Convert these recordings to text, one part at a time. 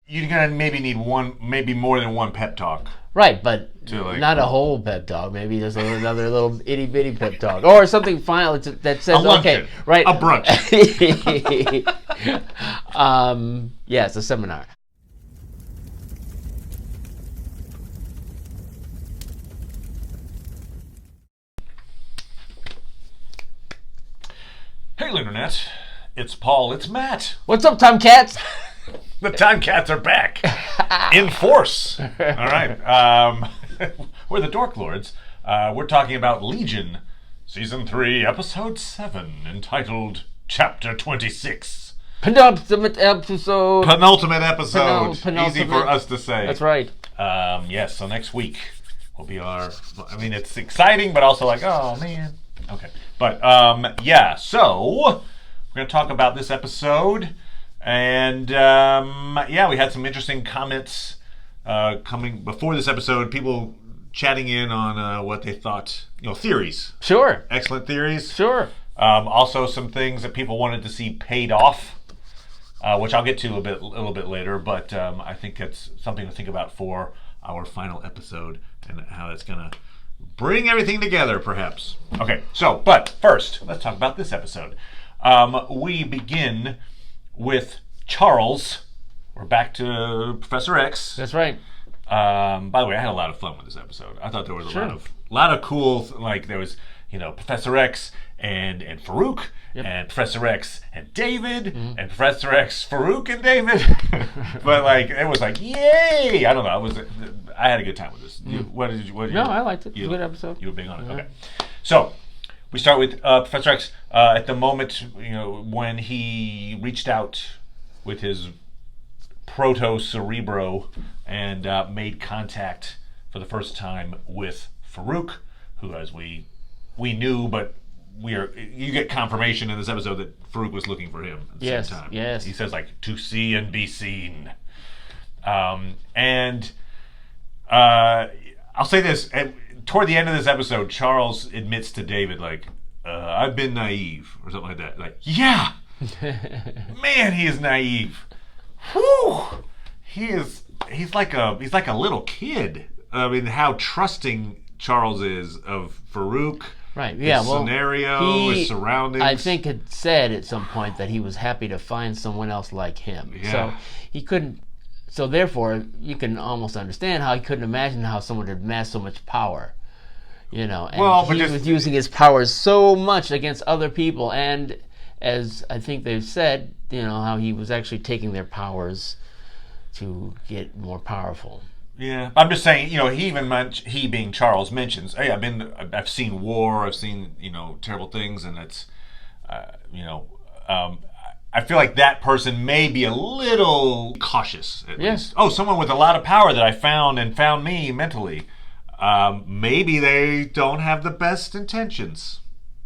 you're gonna maybe need maybe more than one pep talk. Right, but not a whole pep talk. Maybe just another little itty bitty pep talk, or something final that says, "Okay, right, a brunch." Yes, a seminar. Hey, Internet. It's Paul. It's Matt. What's up, Tomcats? The Tomcats are back in force. All right. We're the Dork Lords. We're talking about Legion, Season 3, Episode 7, entitled Chapter 26. Penultimate episode. Easy for us to say. That's right. Yes, so next week will be it's exciting, but also like, oh, man. Okay. But, so we're going to talk about this episode. And, we had some interesting comments coming before this episode. People chatting in on what they thought, theories. Sure. Excellent theories. Sure. Also some things that people wanted to see paid off, which I'll get to a little bit later. But I think it's something to think about for our final episode and how that's going to bring everything together, perhaps. Okay, but first, let's talk about this episode. We begin with Charles. We're back to Professor X. That's right. By the way, I had a lot of fun with this episode. I thought there was a lot of cool, there was, Professor X and Farouk, and Professor X and David, and Professor X, Farouk and David. But it was yay! I don't know. I had a good time with this. No, I liked it. It was a good episode. You were big on it. Okay. So we start with Professor X at the moment, when he reached out with his proto-cerebro and made contact for the first time with Farouk, who, as we knew, but you get confirmation in this episode that Farouk was looking for him at the same time. Yes. He says, to see and be seen. And I'll say this, toward the end of this episode, Charles admits to David, I've been naive, or something like that. Yeah! Man, he is naive. Whew! He's like a little kid. I mean, how trusting Charles is of Farouk. Right. Yeah. His scenario, his surroundings. I think it said at some point that he was happy to find someone else like him. Yeah. So he couldn't. So therefore, you can almost understand how he couldn't imagine how someone would amass so much power. And he was using his powers so much against other people, and as I think they've said, how he was actually taking their powers to get more powerful. Yeah, I'm just saying, he being Charles mentions, hey, I've seen war, I've seen, terrible things, and it's, I feel like that person may be a little cautious, at least. Oh, someone with a lot of power that I found me mentally. Maybe they don't have the best intentions.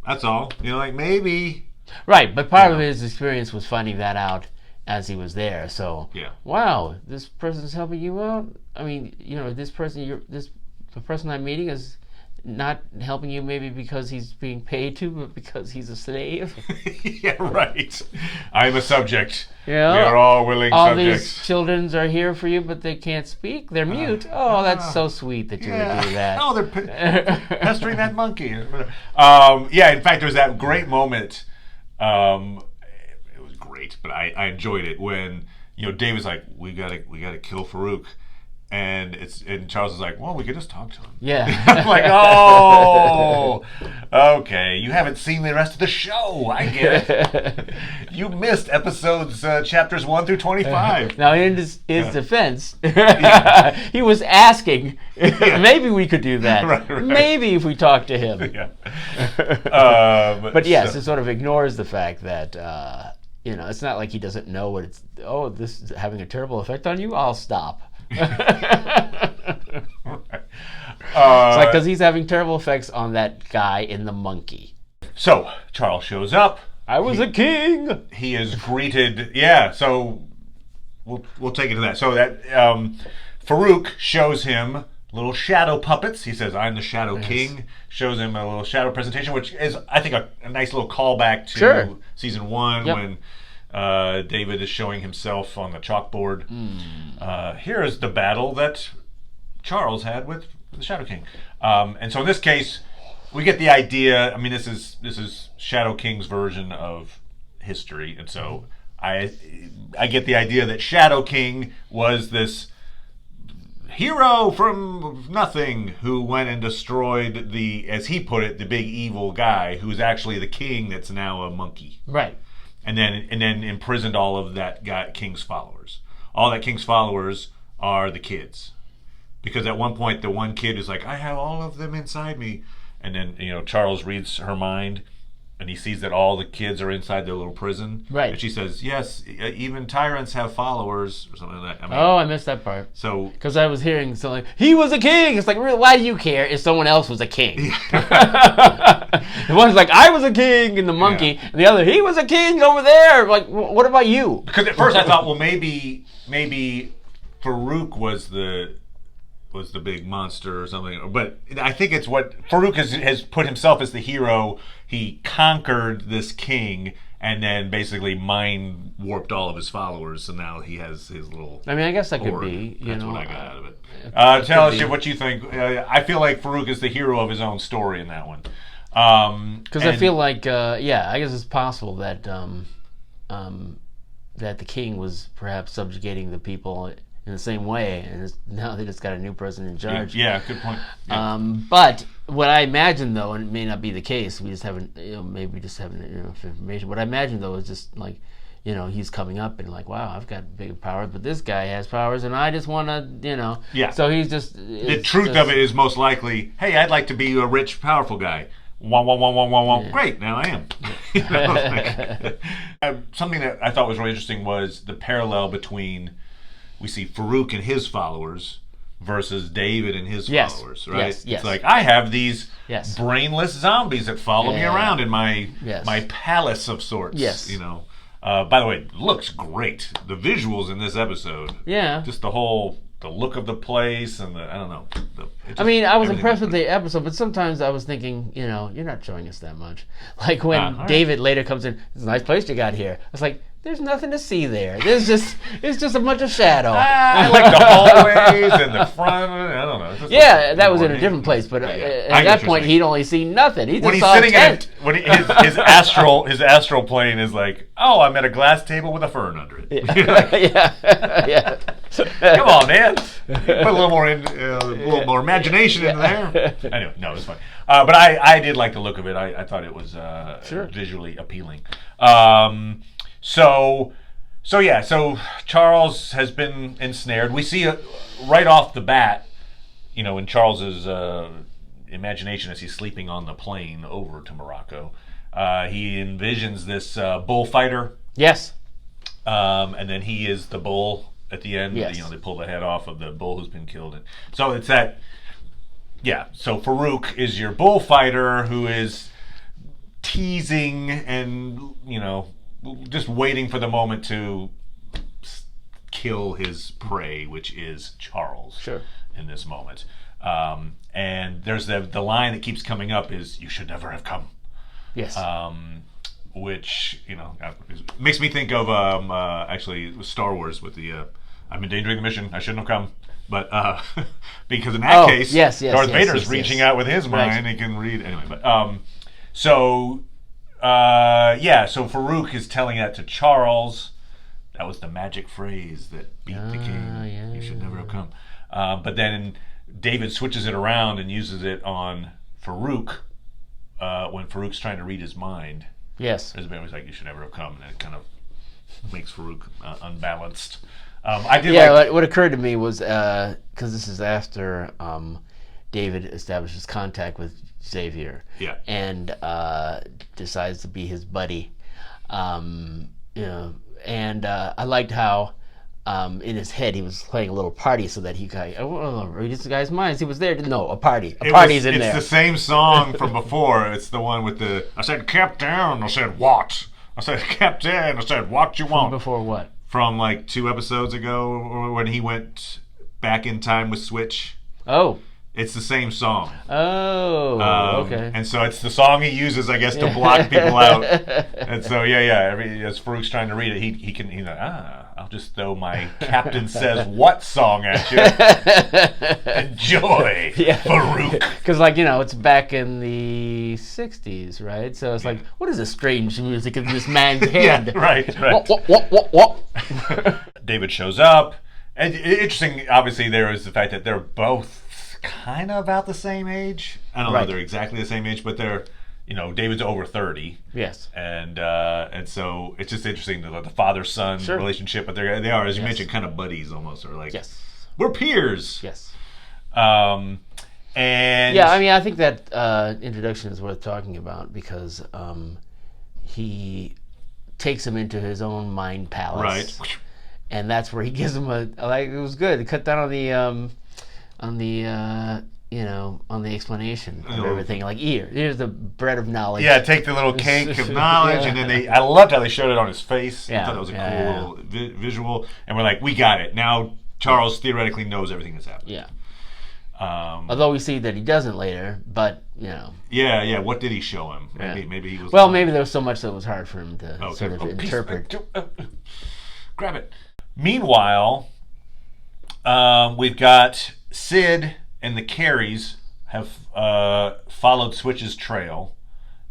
That's all. maybe. Right, but part of his experience was finding that out as he was there. So, wow, this person's helping you out. I mean, this person, the person I'm meeting is not helping you maybe because he's being paid to, but because he's a slave. Yeah, right. I'm a subject. Yeah. We are all willing all subjects. These children are here for you, but they can't speak. They're mute. That's so sweet that you would do that. Oh, they're pestering that monkey. In fact, there's that great moment. It was great, but I enjoyed it when David's like, we gotta kill Farouk, and Charles is like, well, we could just talk to him. Yeah. I'm like, oh, okay, you haven't seen the rest of the show. I get it. You missed episodes chapters 1 through 25. Now, in his defense, he was asking, maybe we could do that. Right. Maybe if we talk to him. Yeah. But yes, it sort of ignores the fact that it's not like he doesn't know what it's. Oh, this is having a terrible effect on you. I'll stop. It's because he's having terrible effects on that guy in the monkey. So Charles shows up. I was a king. He is greeted. Yeah. So we'll take it to that. So that Farouk shows him little shadow puppets. He says, "I'm the Shadow King." Shows him a little shadow presentation, which is, I think, a nice little callback to season 1 when David is showing himself on the chalkboard. Here is the battle that Charles had with the Shadow King. And so in this case, we get the idea. I mean, this is Shadow King's version of history, and so I get the idea that Shadow King was this hero from nothing who went and destroyed as he put it, the big evil guy who's actually the king that's now a monkey. Right. And then imprisoned all of that king's followers. All that king's followers are the kids. Because at one point the one kid is like, I have all of them inside me. And then, Charles reads her mind and he sees that all the kids are inside their little prison. Right. And she says, yes, even tyrants have followers, or something like that. I missed that part. So, because I was hearing something, he was a king. It's like, really, why do you care if someone else was a king? The one's like, I was a king, and the monkey, and the other, he was a king over there. Like, what about you? Because at first I thought, well, maybe Farouk was the big monster or something, but I think it's what Farouk has put himself as the hero. He conquered this king and then basically mind warped all of his followers, so now he has his little. I mean, I guess that horde. could be. That's what I got out of it. Tell us what you think. I feel like Farouk is the hero of his own story in that one. Because I feel like, I guess it's possible that that the king was perhaps subjugating the people in the same way, and now they just got a new person in charge. Yeah, good point. Yeah. But what I imagine, though, and it may not be the case, we just haven't, maybe we just haven't enough information. What I imagine, though, is just like, he's coming up and like, wow, I've got big powers, but this guy has powers, and I just want to, Yeah. So he's just. The truth of it is most likely, hey, I'd like to be a rich, powerful guy. Wah, wah, wah, wah, wah, wah. Yeah. Great, now I am. Something that I thought was really interesting was the parallel between. We see Farouk and his followers versus David and his followers, right? Yes. It's like, I have these brainless zombies that follow me around in my palace of sorts. Yes. By the way, looks great. The visuals in this episode. Yeah. Just the look of the place and I don't know. I was impressed with the episode, but sometimes I was thinking, you're not showing us that much. Like when David later comes in, it's a nice place you got here. I was like, there's nothing to see there. It's just a bunch of shadow. I like the hallways and the front. I don't know. That was in a different place, but at that point he'd only seen nothing. He just saw a tent. His astral plane is like, oh, I'm at a glass table with a fern under it. Yeah. Come on, man. Put a little more imagination in there. Anyway, no, it's fine. But I did like the look of it. I thought it was visually appealing. So Charles has been ensnared. We see right off the bat, in Charles's imagination as he's sleeping on the plane over to Morocco, he envisions this bullfighter. Yes. And then he is the bull at the end. Yes. They pull the head off of the bull who's been killed. And so it's that. Yeah. So Farouk is your bullfighter who is teasing and just waiting for the moment to kill his prey, which is Charles. Sure. In this moment. And there's the line that keeps coming up is, you should never have come. Yes. Which, makes me think of actually Star Wars with the I'm endangering the mission, I shouldn't have come. But because in that case, Darth Vader's reaching out with his mind, he can read anyway. But so Farouk is telling that to Charles. That was the magic phrase that beat the king. You should never have come. But then David switches it around and uses it on Farouk when Farouk's trying to read his mind. Yes. There's been like, you should never have come, and it kind of makes Farouk unbalanced. What occurred to me was because this is after David establishes contact with Xavier, and decides to be his buddy, and I liked how in his head he was playing a little party so that he could read this guy's minds. He was there. No, a party. Party's in there. It's the same song from before. It's the one with the I said Captain. I said what? I said Captain. I said what you want. Before what? From like 2 episodes ago, or when he went back in time with Switch. Oh. It's the same song. Oh, okay. And so it's the song he uses, I guess, to block people out. And so, as Farouk's trying to read it, he can, I'll just throw my Captain Says What song at you. Enjoy, Farouk. Because, it's back in the 60s, right? So it's like, what is the strange music in this man's head? Yeah, right. What? David shows up. And interesting, obviously, there is the fact that they're both kind of about the same age. I don't know if they're exactly the same age, but they're, David's over 30. Yes. And so it's just interesting, the father-son relationship, but they are, as you mentioned, kind of buddies almost, or like, we're peers. Yes. And I think that introduction is worth talking about because he takes him into his own mind palace. Right. And that's where he gives him it was good. It cut down on the explanation of everything. Like, here's the bread of knowledge. Yeah, take the little cake of knowledge, and then I loved how they showed it on his face. I thought that was a cool little visual. And we're like, we got it. Now Charles theoretically knows everything that's happening. Yeah. Although we see that he doesn't later, but, Yeah, what did he show him? Maybe he was... Well, maybe there was so much that was hard for him to sort of interpret. Grab it. Meanwhile, we've got... Sid and the Careys have followed Switch's trail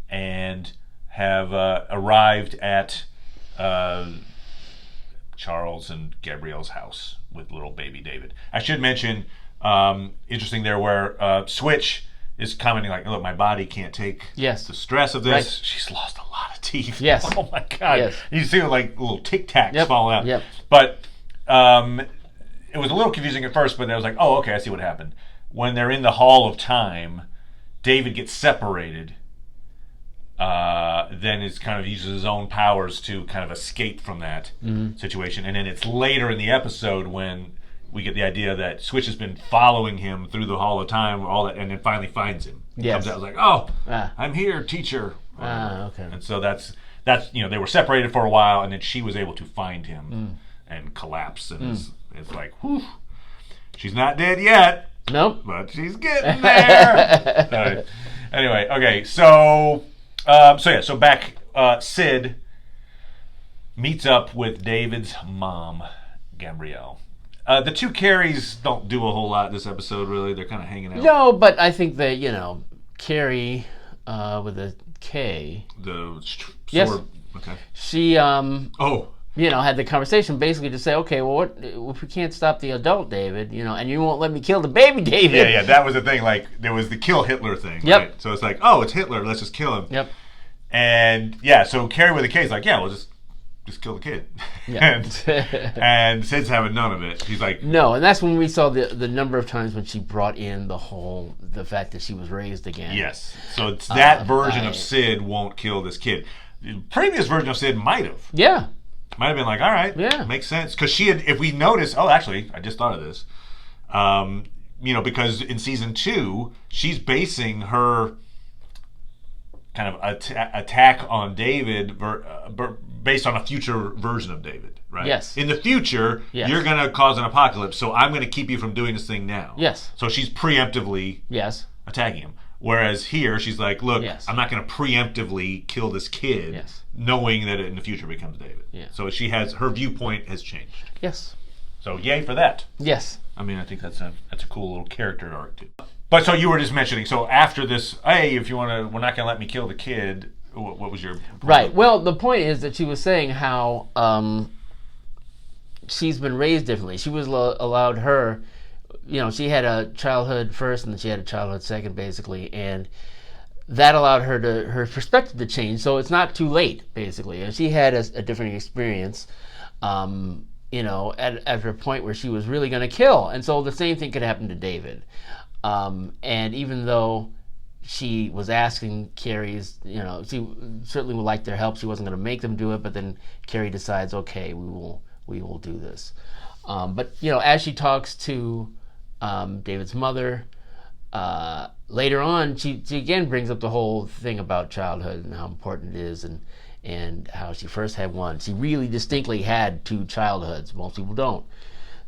and have arrived at Charles and Gabrielle's house with little baby David. I should mention, interesting there, where Switch is commenting like, look, my body can't take the stress of this. Right. She's lost a lot of teeth. Yes. Oh my God. Yes. You see like little Tic Tacs falling out. Yep. But it was a little confusing at first, but I was like, oh, okay, I see what happened. When they're in the Hall of Time, David gets separated. Then it's kind of uses his own powers to kind of escape from that situation. And then it's later in the episode when we get the idea that Switch has been following him through the Hall of Time, all that, and then finally finds him. Comes out, like, oh, I'm here, teacher. Okay. And so that's they were separated for a while, and then she was able to find him and collapse. And it's like, whew, she's not dead yet. Nope. But she's getting there. Anyway, okay, so back, Sid meets up with David's mom, Gabrielle. The two Careys don't do a whole lot this episode, really. They're kind of hanging out. No, but I think that, Carrie, with a K. The sword. Yes. Okay. She, had the conversation basically to say, okay, well, what if we can't stop the adult David, and you won't let me kill the baby David? Yeah, that was the thing. Like, there was the kill Hitler thing. Yep. Right? So it's like, oh, it's Hitler. Let's just kill him. Yep. And, so Carrie with a K is like, yeah, we'll just kill the kid. Yeah. and Sid's having none of it. He's like... No, and that's when we saw the number of times when she brought in the fact that she was raised again. Yes. So it's that version of Sid won't kill this kid. The previous version of Sid might have. Yeah. Might have been like, all right, makes sense. Because she had, if we notice, actually, I just thought of this. Because in season 2, she's basing her kind of attack on David based on a future version of David, right? Yes. In the future, you're going to cause an apocalypse, so I'm going to keep you from doing this thing now. Yes. So she's preemptively attacking him. Whereas here, she's like, look, I'm not going to preemptively kill this kid, knowing that it in the future becomes David. Yeah. So her viewpoint has changed. Yes. So yay for that. Yes. I mean, I think that's a cool little character arc too. But so you were just mentioning, so after this, hey, if you want to, we're not going to let me kill the kid. What was your point? Right. Well, the point is that she was saying how she's been raised differently. She was allowed her... she had a childhood first and then she had a childhood second, basically, and that allowed her perspective to change. So it's not too late, basically. And she had a different experience, at a point where she was really going to kill. And so the same thing could happen to David. And even though she was asking Carrie's, she certainly would like their help. She wasn't going to make them do it, but then Carrie decides, okay, we will do this. But as she talks to David's mother, later on, she again brings up the whole thing about childhood and how important it is, and how she first had one. She really distinctly had two childhoods. Most people don't.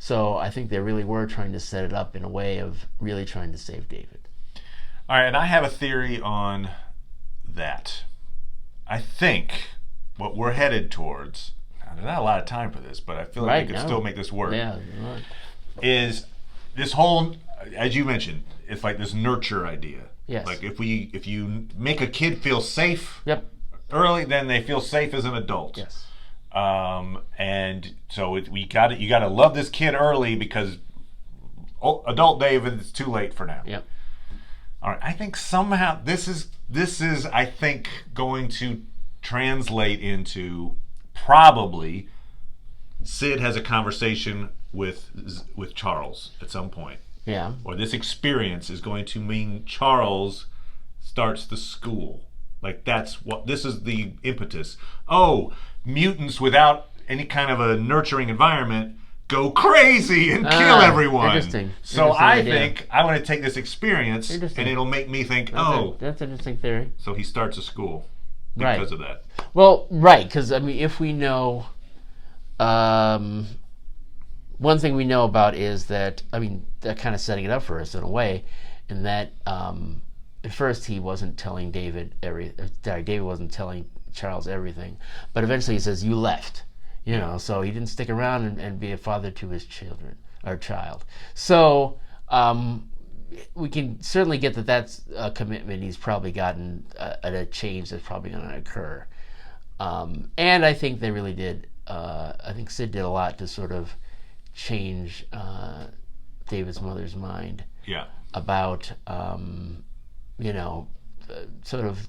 So I think they really were trying to set it up in a way of really trying to save David. All right, and I have a theory on that. I think what we're headed towards, there's not a lot of time for this, but I feel like we could still make this work, is this whole, as you mentioned, it's like this nurture idea. Yes. Like if you make a kid feel safe early, then they feel safe as an adult. Yes. And so you got to love this kid early because adult David, it's too late for now. Yep. All right. I think somehow this is I think going to translate into probably Sid has a conversation with Charles at some point. Yeah. Or this experience is going to mean Charles starts the school. Like this is the impetus. Oh, mutants without any kind of a nurturing environment go crazy and kill everyone. Interesting. So I think I want to take this experience and it'll make me think, that's an interesting theory. So he starts a school because of that. Well, right, because I mean, if we know, one thing we know about is that, I mean, that kind of setting it up for us in a way, in that at first he wasn't telling David David wasn't telling Charles everything, but eventually he says, you left, so he didn't stick around and be a father to his child. So we can certainly get that that's a commitment he's probably gotten, a change that's probably going to occur. And I think they really did, I think Sid did a lot to sort of change David's mother's mind about, sort of,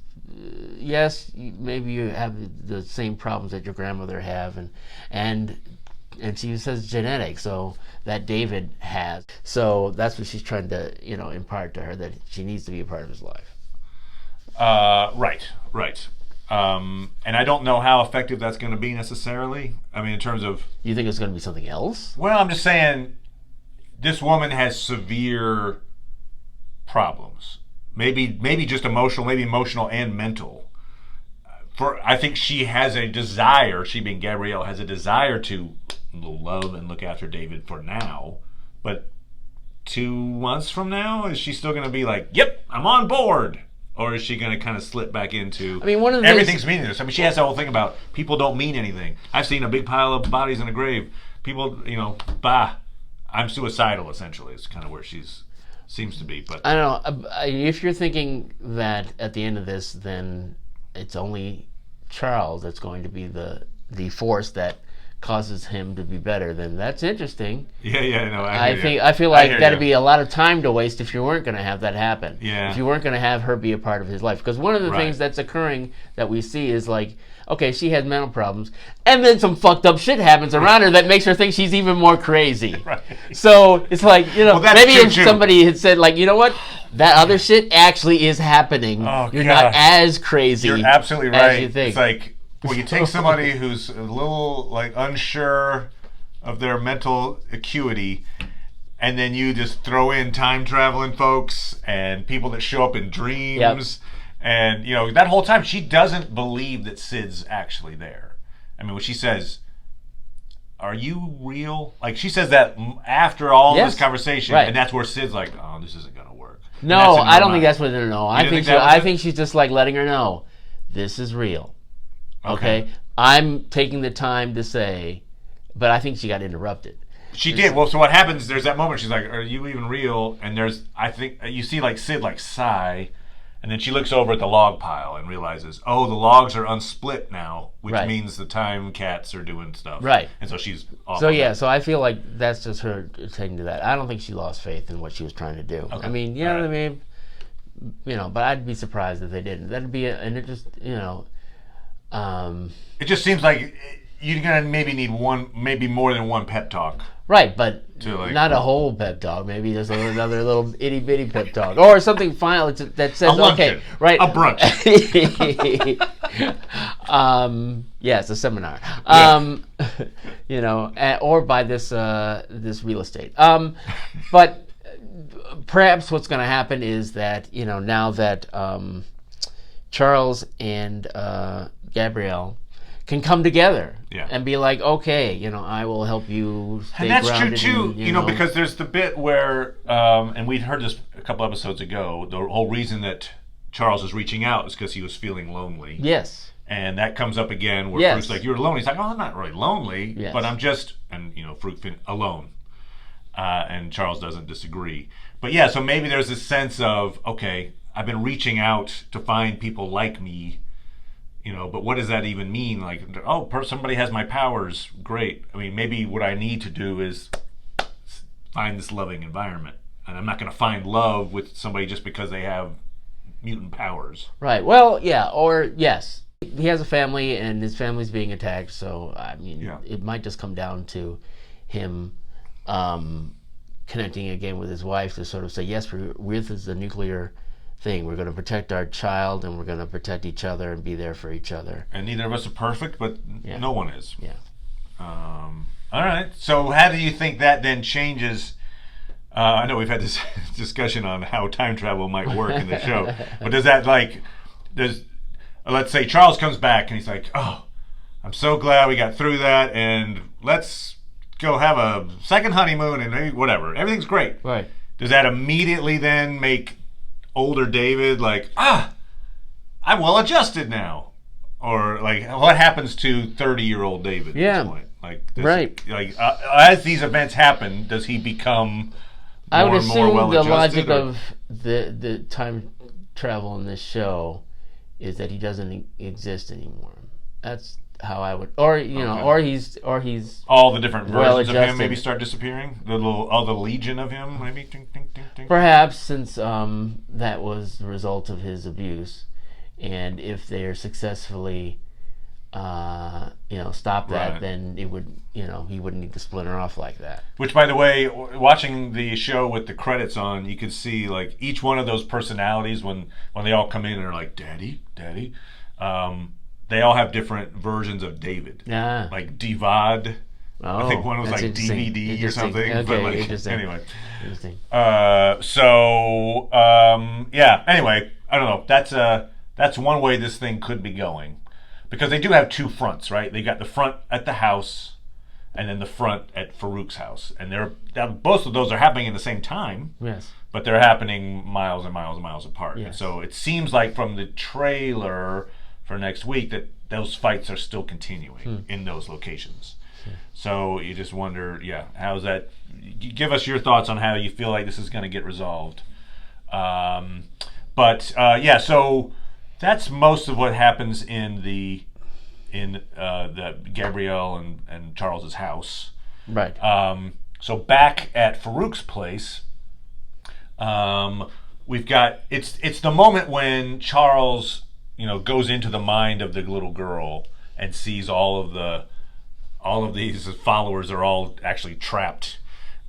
yes, maybe you have the same problems that your grandmother have, and she says genetic, so that David has. So that's what she's trying to, impart to her, that she needs to be a part of his life. Right. And I don't know how effective that's going to be necessarily. I mean, in terms of... You think it's going to be something else? Well, I'm just saying, this woman has severe problems. Maybe just emotional, maybe emotional and mental. I think she has a desire, she being Gabrielle, has a desire to love and look after David for now. But 2 months from now, is she still going to be like, yep, I'm on board? Or is she going to kind of slip back into, one of the everything's meaningless? I mean, she has that whole thing about people don't mean anything. I've seen a big pile of bodies in a grave. People, I'm suicidal, essentially. It's kind of where seems to be. But I don't know. If you're thinking that at the end of this, then it's only Charles that's going to be the force that causes him to be better, then that's interesting. I feel like that'd be a lot of time to waste if you weren't going to have that happen. Yeah. If you weren't going to have her be a part of his life, because one of the things that's occurring that we see is like, okay, she has mental problems, and then some fucked up shit happens around her that makes her think she's even more crazy. Right. So it's like, maybe if somebody had said, like, you know what, that other shit actually is happening. You're not as crazy. You're absolutely right. As you think. It's like, well, you take somebody who's a little like unsure of their mental acuity, and then you just throw in time traveling folks and people that show up in dreams. And, that whole time she doesn't believe that Sid's actually there. I mean, when she says, are you real? Like, she says that after all this conversation, and that's where Sid's like, oh, this isn't going to work. No, I don't think that's what they're know. I think she's just like letting her know, this is real. Okay? I'm taking the time to say, but I think she got interrupted. She did. Well, so what happens, there's that moment, she's like, are you even real? And I think, you see like Sid like sigh, and then she looks over at the log pile and realizes, oh, the logs are unsplit now, which means the time cats are doing stuff. Right. And so she's off. So so I feel like that's just her taking to that. I don't think she lost faith in what she was trying to do. Okay. I mean, what I mean? But I'd be surprised if they didn't. That'd be it just seems like you're going to maybe need maybe more than one pep talk. Right, but not a whole pep talk. Maybe just another little itty bitty pep talk, or something final that says, "Okay, right, a brunch." Yes, a seminar. Or buy this real estate. But perhaps what's going to happen is that now that Charles and Gabrielle can come together Yeah. and be like, okay, I will help you stay grounded. And grounded. That's true too, because there's the bit where, and we'd heard this a couple episodes ago, the whole reason that Charles is reaching out is because he was feeling lonely. Yes. And that comes up again where Farouk's like, you're lonely. He's like, oh, I'm not really lonely, but I'm just, and Farouk alone. And Charles doesn't disagree. But yeah, so maybe there's this sense of, okay, I've been reaching out to find people like me, but what does that even mean? Like, oh, somebody has my powers, great. I mean, maybe what I need to do is find this loving environment. And I'm not going to find love with somebody just because they have mutant powers. Right. Well, yeah, or yes. He has a family, and his family's being attacked, so, I mean, it might just come down to him connecting again with his wife to sort of say, yes, this is the nuclear thing. We're going to protect our child, and we're going to protect each other and be there for each other. And neither of us are perfect, but no one is. Yeah. All right. So how do you think that then changes... I know we've had this discussion on how time travel might work in the show, but does that, let's say Charles comes back and he's like, oh, I'm so glad we got through that, and let's go have a second honeymoon and whatever. Everything's great. Right. Does that immediately then make older David like, I'm well adjusted now? Or what happens to 30-year-old David at this point? As these events happen, does he become I would more and more assume the well-adjusted? logic of the time travel in this show is that he doesn't exist anymore. That's how I would, or he's all the different versions of him well-adjusted. maybe start disappearing. The legion of him maybe. Ding, ding, ding, ding. Perhaps, since that was the result of his abuse, and if they are successfully, stop that, then it would, he wouldn't need to splinter off like that. Which, by the way, watching the show with the credits on, you could see each one of those personalities when they all come in and are like, "Daddy, Daddy." They all have different versions of David. Yeah. Like Divad. Oh, I think one was DVD or something. Okay, but interesting. Anyway. Interesting. Anyway, I don't know. That's one way this thing could be going. Because they do have two fronts, right? They got the front at the house and then the front at Farouk's house. And both of those are happening at the same time. Yes. But they're happening miles and miles and miles apart. Yes. So it seems like from the trailer for next week that those fights are still continuing in those locations. So you just wonder, how's that? Give us your thoughts on how you feel like this is going to get resolved. So that's most of what happens in the Gabrielle and Charles's house. Right. So back at Farouk's place, we've got it's the moment when Charles goes into the mind of the little girl and sees all of these followers are all actually trapped,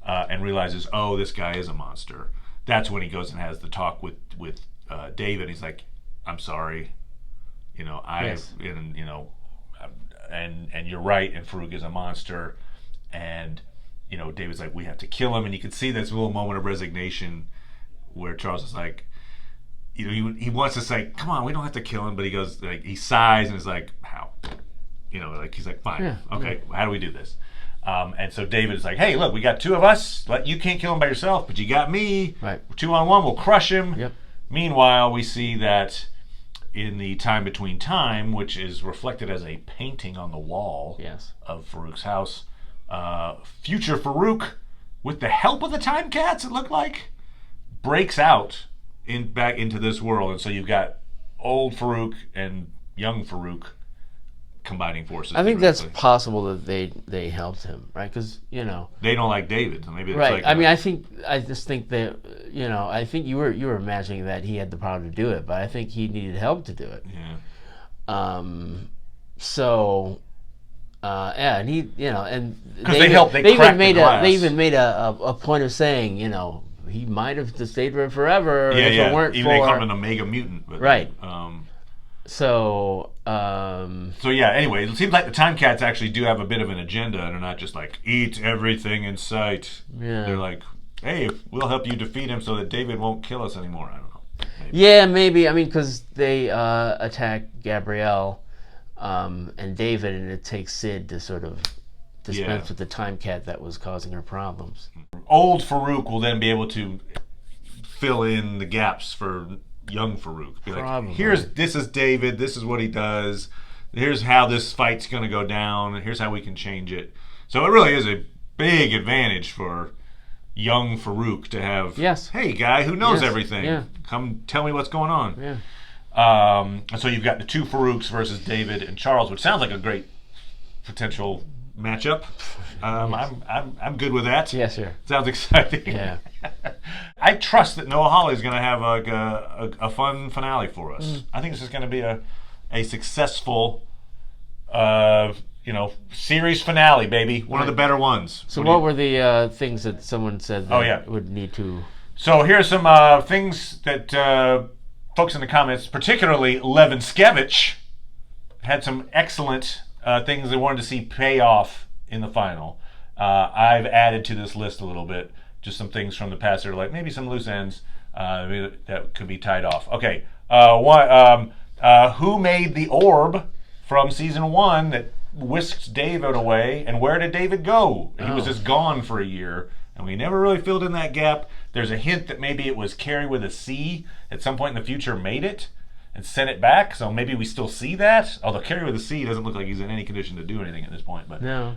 and realizes, oh, this guy is a monster. That's when he goes and has the talk with David. He's like, I'm sorry, and you're right, and Farouk is a monster, and David's like, we have to kill him, and you can see this little moment of resignation where Charles is like, he wants to say, come on, we don't have to kill him, but he goes, he sighs and is like, how? He's like, fine, okay, how do we do this? And so David is like, hey, look, we got two of us. You can't kill him by yourself, but you got me. Right. 2-on-1, we'll crush him. Yep. Meanwhile, we see that in the time between time, which is reflected as a painting on the wall of Farouk's house, future Farouk, with the help of the Time Cats, it looked like, breaks out back into this world. And so you've got old Farouk and young Farouk combining forces. I think that's possible that they helped him, right? Because they don't like David, so maybe it's right. I just think that I think you were imagining that he had the power to do it, but I think he needed help to do it. Yeah. And he and they helped. They even made a point of saying he might have just stayed there forever if it weren't even they call him an Omega mutant, but, right. Anyway, it seems like the Time Cats actually do have a bit of an agenda, and they're not just like, eat everything in sight. Yeah. They're like, hey, we'll help you defeat him so that David won't kill us anymore. I don't know. Maybe. Yeah, maybe. I mean, because they attack Gabrielle and David, and it takes Sid to sort of dispense with the time cat that was causing her problems. Old Farouk will then be able to fill in the gaps for young Farouk. Be like, this is David, this is what he does, here's how this fight's going to go down, and here's how we can change it. So it really is a big advantage for young Farouk to have, hey, guy who knows everything, come tell me what's going on. And so you've got the two Farouks versus David and Charles, which sounds like a great potential matchup. I'm good with that. Yes, sir. Sounds exciting. Yeah. I trust that Noah Hawley is going to have a fun finale for us. I think this is going to be a successful series finale, baby. One of the better ones. So what were the things that someone said that would need to... So here's some things that folks in the comments, particularly Levinskevich, had some excellent things they wanted to see pay off in the final. I've added to this list a little bit, just some things from the past that are like maybe some loose ends that could be tied off. Okay, who made the orb from season 1 that whisked David away, and where did David go? He was just gone for a year, and we never really filled in that gap. There's a hint that maybe it was Carrie with a C at some point in the future made it and sent it back, so maybe we still see that. Although Carrie with a C doesn't look like he's in any condition to do anything at this point. But no.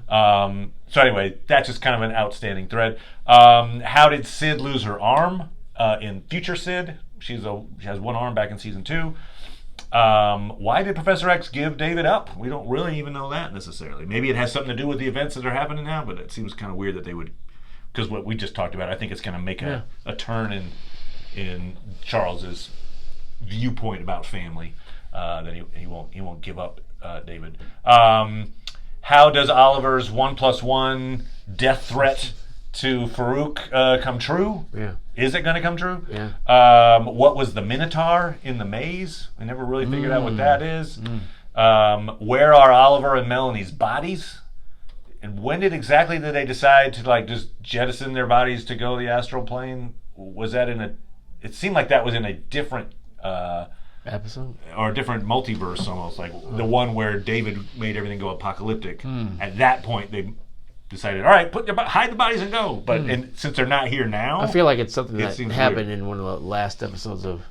So anyway, that's just kind of an outstanding thread. How did Sid lose her arm in future Sid? She has one arm back in season 2. Why did Professor X give David up? We don't really even know that necessarily. Maybe it has something to do with the events that are happening now, but it seems kind of weird that they would, because what we just talked about, I think it's going to make a turn in Charles's viewpoint about family, that he won't give up David. How does Oliver's 1+1 death threat to Farouk come true? Yeah. Is it going to come true? Yeah. What was the Minotaur in the maze? We never really figured out what that is. Where are Oliver and Melanie's bodies? And when did they decide to just jettison their bodies to go to the astral plane? Was that it seemed like that was in a different episode? Or a different multiverse almost, like the one where David made everything go apocalyptic. At that point they decided, all right, hide the bodies and go. But and since they're not here now, I feel like it's something that happened in one of the last episodes of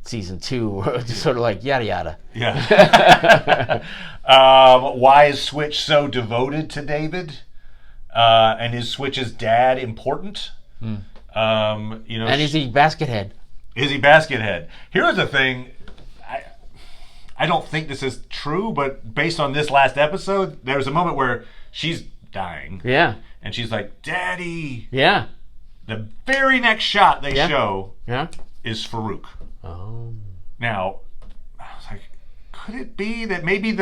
season 2, where it's just sort of like yada yada. Yeah. Why is Switch so devoted to David? And is Switch's dad important? And is he basket head? Is he basket head? Here's the thing. I don't think this is true, but based on this last episode, there was a moment where she's dying. Yeah. And she's like, Daddy. Yeah. The very next shot they show is Farouk. Oh. Now, I was like, could it be that maybe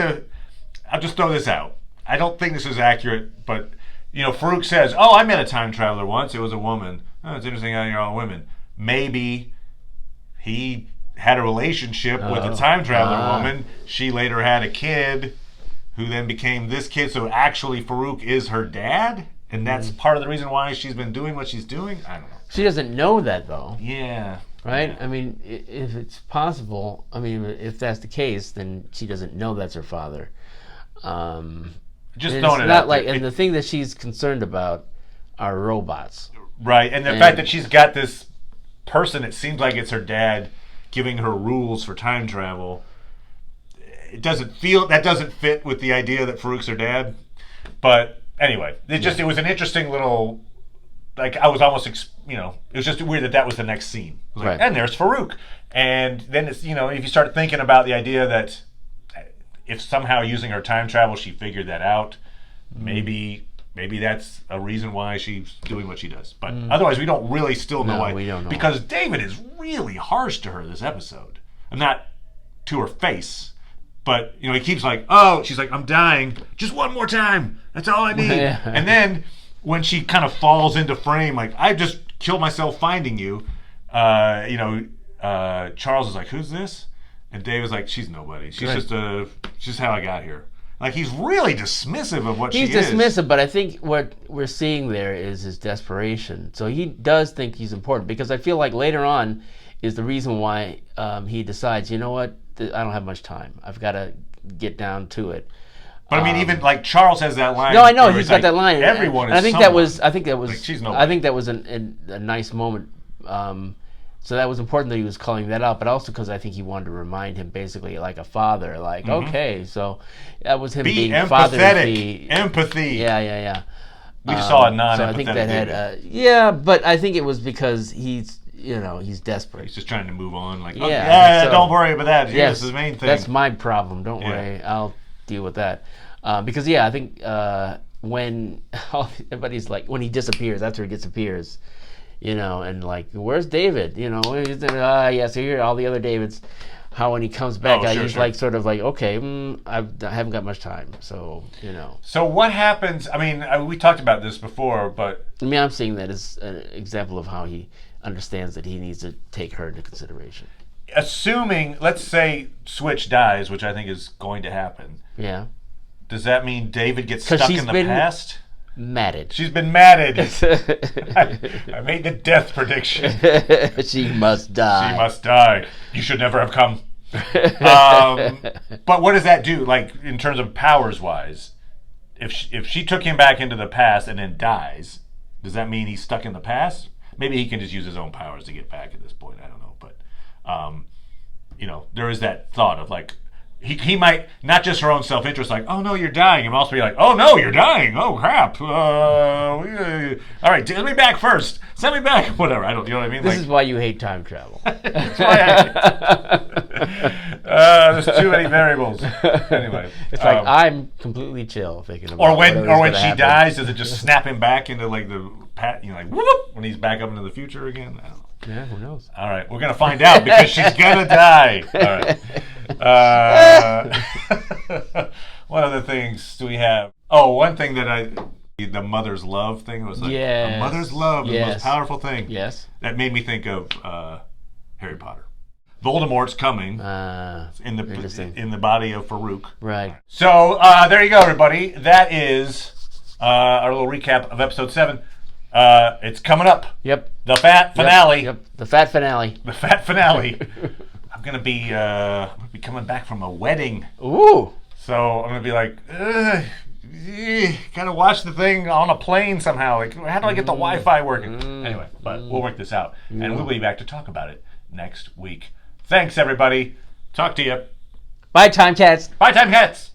I'll just throw this out. I don't think this is accurate, but, Farouk says, I met a time traveler once. It was a woman. Oh, it's interesting how you're all women. Maybe he had a relationship with a time traveler woman. She later had a kid who then became this kid. So actually Farouk is her dad? And that's part of the reason why she's been doing what she's doing? I don't know. She doesn't know that, though. Yeah. Right? Yeah. I mean, if it's possible, if that's the case, then she doesn't know that's her father. Just throwing it out there. And the thing that she's concerned about are robots. Right. And the fact that she's got this person, it seems like it's her dad, giving her rules for time travel. That doesn't fit with the idea that Farouk's her dad. But anyway, it was an interesting little, I was almost, it was just weird that was the next scene. It was like, and there's Farouk. And then it's, if you start thinking about the idea that if somehow using her time travel, she figured that out, maybe that's a reason why she's doing what she does. But otherwise, we don't really still know why. We don't know. Because David is really harsh to her this episode. And not to her face, but, he keeps she's like, I'm dying. Just one more time. That's all I need. And then when she kind of falls into frame, I just killed myself finding you, Charles is like, who's this? And David's like, she's nobody. She's just how I got here. He's really dismissive of what she is. He's dismissive, but I think what we're seeing there is his desperation. So he does think he's important, because I feel like later on is the reason why he decides, you know what, I don't have much time. I've got to get down to it. But I mean, even like Charles has that line. No, I know he's got that line. Everyone is. I think that was. I think that was. Like, she's I think that was a nice moment. So that was important that he was calling that out, but also because I think he wanted to remind him, basically, like a father, like, okay, so that was him being empathetic. Empathy. Yeah. We just saw a non-empathetic. So I think that had, but I think it was because he's desperate. He's just trying to move on. Like, so, don't worry about that. Yes, this is the main thing. That's my problem. Don't worry, I'll deal with that. Because I think when everybody's like, when he disappears, after he disappears, and like, where's David? So here all the other Davids. How when he comes back, he's like sort of like, okay, I haven't got much time, so So what happens? I mean, we talked about this before, but I mean, I'm seeing that as an example of how he understands that he needs to take her into consideration. Assuming, let's say, Switch dies, which I think is going to happen. Yeah. Does that mean David gets stuck in the past? Matted. She's been matted. I made the death prediction. She must die. She must die. You should never have come. But what does that do, like, in terms of powers-wise? If she took him back into the past and then dies, does that mean he's stuck in the past? Maybe he can just use his own powers to get back at this point. I don't know. But, there is that thought of, like, he might, not just her own self-interest, like, oh, no, you're dying. And also be like, oh, no, you're dying. Oh, crap. All right, send me back first. Send me back. Whatever. I don't, you know what I mean? This is why you hate time travel. That's why I hate there's too many variables. Anyway. It's like, I'm completely chill thinking about Or when she dies, does it just snap him back into, like, the, like, whoop, when he's back up into the future again? I don't know. Yeah, who knows? All right, we're going to find out because she's going to die. All right. What other things do we have? Oh, one thing that the mother's love thing was like, a mother's love is the most powerful thing. Yes. That made me think of Harry Potter. Voldemort's coming in the body of Farouk. Right. So there you go, everybody. That is our little recap of episode 7. It's coming up. Yep. The fat finale. Yep. The fat finale. The fat finale. I'm gonna be coming back from a wedding. Ooh. So I'm gonna be like, gotta watch the thing on a plane somehow. Like, how do I get the Wi-Fi working? Anyway, but we'll work this out, and we'll be back to talk about it next week. Thanks, everybody. Talk to you. Bye, Time Cats. Bye, Time Cats.